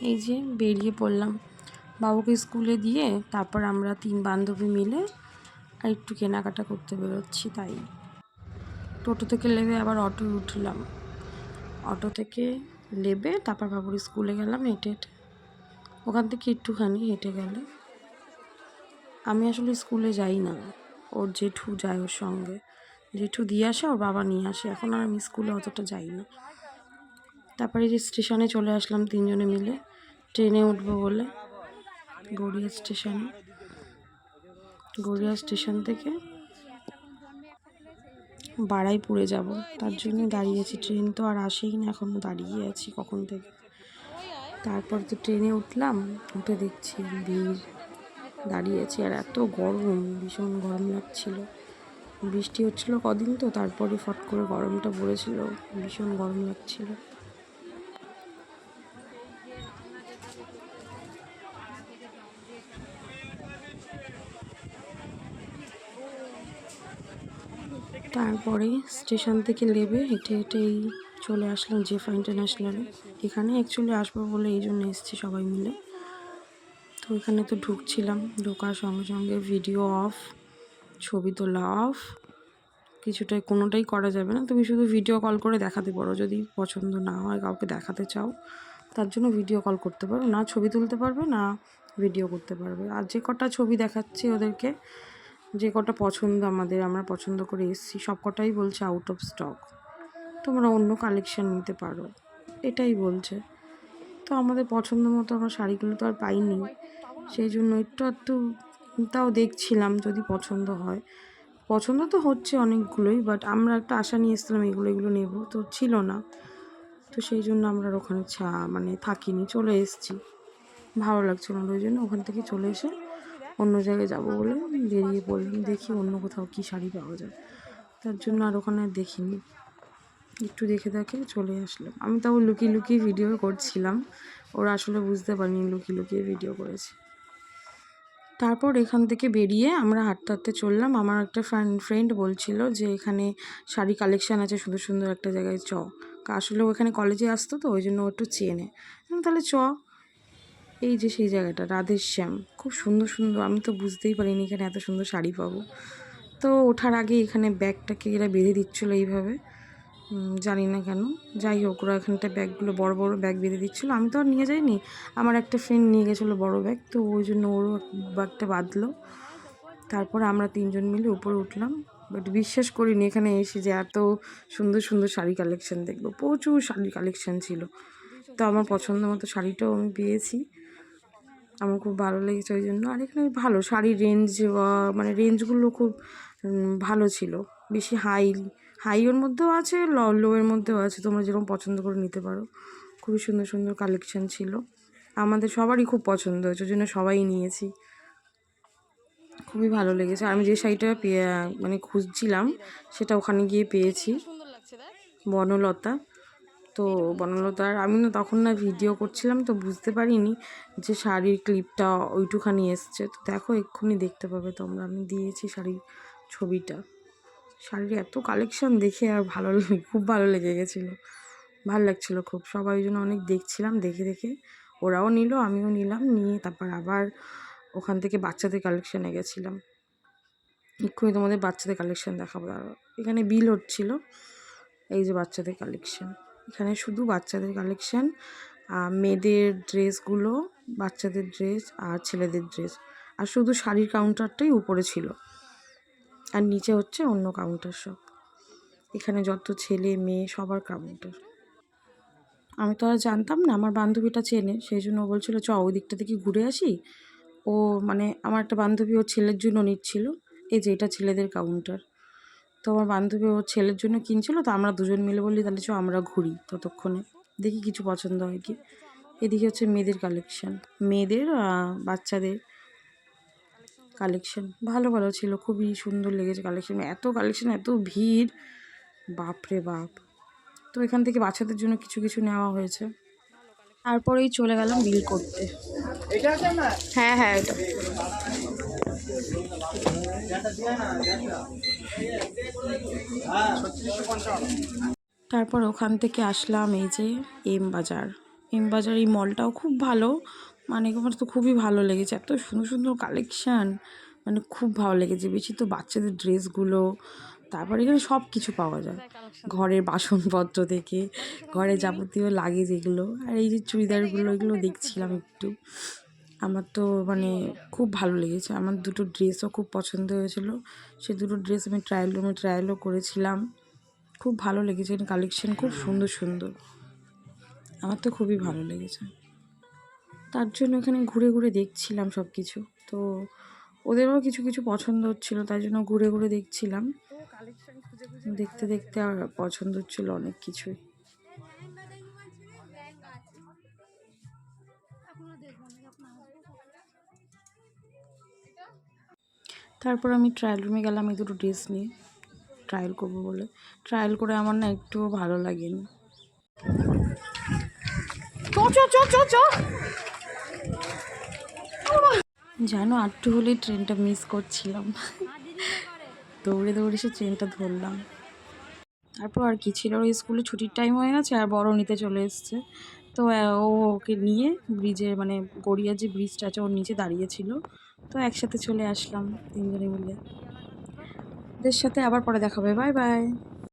এই যে বেরিয়ে পড়লাম বাবুকে স্কুলে দিয়ে, তারপর আমরা 3 বান্ধবী মিলে আর একটু কেনাকাটা করতে বেরোচ্ছি। তাই টোটো থেকে নেমে আবার অটোয় উঠলাম। অটো থেকে নেমে তারপর বাবুর স্কুলে গেলাম হেঁটে হেঁটে। ওখান থেকে একটুখানি হেঁটে গেলে, আমি আসলে স্কুলে যাই না, ওর জেঠু যায় ওর সঙ্গে। জেঠু দিয়ে আসে, ওর বাবা নিয়ে আসে। এখন আর আমি স্কুলে অতটা যাই না। তারপরে যে স্টেশনে চলে আসলাম 3 জনে মিলে, ট্রেনে উঠবো বলে। গড়িয়া স্টেশন থেকে বারুইপুরে যাব, তার জন্য দাঁড়িয়েছি। ট্রেন তো আর আসেই না, এখনও দাঁড়িয়ে আছি কখন থেকে। তারপর তো ট্রেনে উঠলাম, উঠে দেখছি ভিড়, দাঁড়িয়েছি। আর এত গরম, ভীষণ গরম লাগছিল। বৃষ্টি হচ্ছিল কদিন তো, তারপরে ফট করে গরমটা পড়েছিল, ভীষণ গরম লাগছিল। তারপরে স্টেশন থেকে নেমে হেঁটে হেঁটেই চলে আসলাম জেফা ইন্টারন্যাশনালে। এখানে অ্যাকচুয়ালি আসবো বলে এই জন্য এসেছি সবাই মিলে। তো এখানে তো ঢুকছিলাম, ঢোকার সঙ্গে সঙ্গে ভিডিও অফ, ছবি তোলা অফ, কোনোটাই করা যাবে না। তুমি শুধু ভিডিও কল করে দেখাতে পারো, যদি পছন্দ না হয় কাউকে দেখাতে চাও তার জন্য ভিডিও কল করতে পারো, না ছবি তুলতে পারবে না ভিডিও করতে পারবে। আর যে কটা ছবি দেখাচ্ছি ওদেরকে, যে কটা পছন্দ আমরা পছন্দ করে এসেছি, সব কটাই বলছে আউট অফ স্টক, তোমরা অন্য কালেকশান নিতে পারো, এটাই বলছে। তো আমাদের পছন্দ মতো আমরা শাড়িগুলো তো আর পাইনি, সেই জন্য একটু তাও দেখছিলাম যদি পছন্দ হয়। পছন্দ তো হচ্ছে অনেকগুলোই, বাট আমরা একটা আশা নিয়ে এসেছিলাম এগুলো নেব, তো ছিল না। তো সেই জন্য আমরা ওখানে থাকিনি, চলে এসেছি। ভালো লাগছিল না, ওই জন্য ওখান থেকে চলে এসে অন্য জায়গায় যাব বলে বেরিয়ে পড়লাম। দেখি অন্য কোথাও কী শাড়ি পাওয়া যায়, তার জন্য আর ওখানে দেখিনি। একটু দেখে চলে আসলাম। আমি তাও লুকিয়ে ভিডিও করছিলাম, ওরা আসলে বুঝতে পারিনি লুকিয়ে ভিডিও করেছি। তারপর এখান থেকে বেরিয়ে আমরা হাঁটতে হাঁটতে চললাম। আমার একটা ফ্রেন্ড বলছিল যে এখানে শাড়ি কালেকশান আছে সুন্দর একটা জায়গায়, আসলে ওখানে কলেজে আসতো তো, ওই জন্য ও একটু চেনে। তাহলে এই যে সেই জায়গাটা রাধেশ্যাম, খুব সুন্দর। আমি তো বুঝতেই পারিনি এখানে এত সুন্দর শাড়ি পাবো। তো ওঠার আগে এখানে ব্যাগটাকে এরা বেঁধে দিচ্ছিলো এইভাবে, জানি না কেন। যাই হোক, ওরা এখানটা ব্যাগগুলো বড় ব্যাগ বেঁধে দিচ্ছিলো। আমি তো আর নিয়ে যাইনি, আমার একটা ফ্রেন্ড নিয়ে গেছিলো বড় ব্যাগ, তো ওই জন্য ওরও ব্যাগটা বাঁধলো। তারপরে আমরা 3 জন মিলে উপরে উঠলাম। বাট বিশ্বাস করিনি এখানে এসে যে এত সুন্দর শাড়ি কালেকশান দেখবো। প্রচুর শাড়ির কালেকশান ছিল। তো আমার পছন্দ মতো শাড়িটাও আমি পেয়েছি, আমার খুব ভালো লেগেছে ওই জন্য। আর এখানে ভালো শাড়ির রেঞ্জগুলো খুব ভালো ছিল। বেশি হাইয়ের মধ্যেও আছে, লোয়ের মধ্যেও আছে, তোমরা যেরকম পছন্দ করে নিতে পারো। খুবই সুন্দর কালেকশান ছিল, আমাদের সবারই খুব পছন্দ হয়েছে, ওই জন্য সবাই নিয়েছি। খুবই ভালো লেগেছে। আমি যে শাড়িটা খুঁজছিলাম সেটা ওখানে গিয়ে পেয়েছি, বনলতা। তো বনলতার আমি তখন ভিডিও করছিলাম, তো বুঝতে পারিনি যে শাড়ির ক্লিপটা ওইটুখানি এসছে। তো দেখো এক্ষুনি দেখতে পাবে তোমরা, আমি দিয়েছি শাড়ির ছবিটা। শাড়ির এত কালেকশান দেখে আর খুব ভালো লেগে গেছিলো, ভালো লাগছিলো খুব। সবাই জন্য অনেক দেখছিলাম, দেখে ওরাও নিল, আমিও নিলাম। নিয়ে তারপর আবার ওখান থেকে বাচ্চাদের কালেকশানে গেছিলাম। এক্ষুনি তোমাদের বাচ্চাদের কালেকশান দেখাবো। এখানে বিল হচ্ছিল। এই যে বাচ্চাদের কালেকশান, এখানে শুধু বাচ্চাদের কালেকশান, মেয়েদের ড্রেসগুলো, বাচ্চাদের ড্রেস আর ছেলেদের ড্রেস। আর শুধু শাড়ির কাউন্টারটাই উপরে ছিল, আর নিচে হচ্ছে অন্য কাউন্টার সব। এখানে যত ছেলে মেয়ে সবার কাউন্টার। আমি তো আর জানতাম না, আমার বান্ধবীটা চেনে, সেই জন্য বলছিল ওই দিকটা থেকে ঘুরে আসি। আমার একটা বান্ধবী ওর ছেলের জন্য নিচ্ছিল। এই যে এটা ছেলেদের কাউন্টার। তো আমার বান্ধবী ওর ছেলের জন্য কিনছিল, তো আমরা 2 জন মিলে বললি তাহলে আমরা ঘুরি, ততক্ষণে দেখি কিছু পছন্দ হয় কি। এদিকে হচ্ছে মেয়েদের কালেকশান, মেয়েদের বাচ্চাদের কালেকশান ভালো ছিল, খুবই সুন্দর লেগেছে কালেকশান। এত ভিড়, বাপরে বাপ। তো এখান থেকে বাচ্চাদের জন্য কিছু নেওয়া হয়েছে। তারপরেই চলে গেলাম বিল করতে। হ্যাঁ এটা তারপর ওখান থেকে আসলাম এই যে এম বাজার। এমবাজার এই মলটাও খুব ভালো, মানে আমার তো খুবই ভালো লেগেছে, এত সুন্দর সুন্দর কালেকশান, মানে খুব ভালো লেগেছে। বেশি তো বাচ্চাদের ড্রেসগুলো, তারপরে এখানে সব কিছু পাওয়া যায়, ঘরের বাসনপত্র থেকে ঘরে যাবতীয় লাগে যেগুলো। আর এই যে চুড়িদারগুলো, এগুলো দেখছিলাম একটু, আমার তো মানে খুব ভালো লেগেছে। আমার দুটো ড্রেসও খুব পছন্দ হয়েছিল, সে দুটো ড্রেস আমি ট্রায়াল রুমে ট্রায়ালও করেছিলাম। খুব ভালো লেগেছে, কালেকশান খুব সুন্দর সুন্দর, আমার তো খুবই ভালো লেগেছে। তার জন্য এখানে ঘুরে ঘুরে দেখছিলাম সব কিছু, তো ওদেরও কিছু কিছু পছন্দ হচ্ছিলো, তাই জন্য ঘুরে ঘুরে দেখছিলাম। দেখতে দেখতে আর পছন্দ হচ্ছিলো অনেক কিছুই। তারপর আমি ট্রায়াল রুমে গেলাম এই দুটো ড্রেস নিয়ে ট্রায়াল করবো বলে। ট্রায়াল করে আমার না একটুও ভালো লাগেনি। জানো, আটটু হলেই ট্রেনটা মিস করছিলাম, দৌড়ে দৌড়ে সে ট্রেনটা ধরলাম। তারপর আর কি ছিল, ওই স্কুলে ছুটির টাইম হয়ে গেছে আর বড় নিতে চলে এসছে, তো ও ওকে নিয়ে ব্রিজের মানে গড়িয়া যে ব্রিজটা আছে ওর নিচে দাঁড়িয়েছিল, তো একসাথে চলে আসলাম তিনজনে মিলে। ওদের সাথে আবার পরে দেখা হবে, বাই বাই।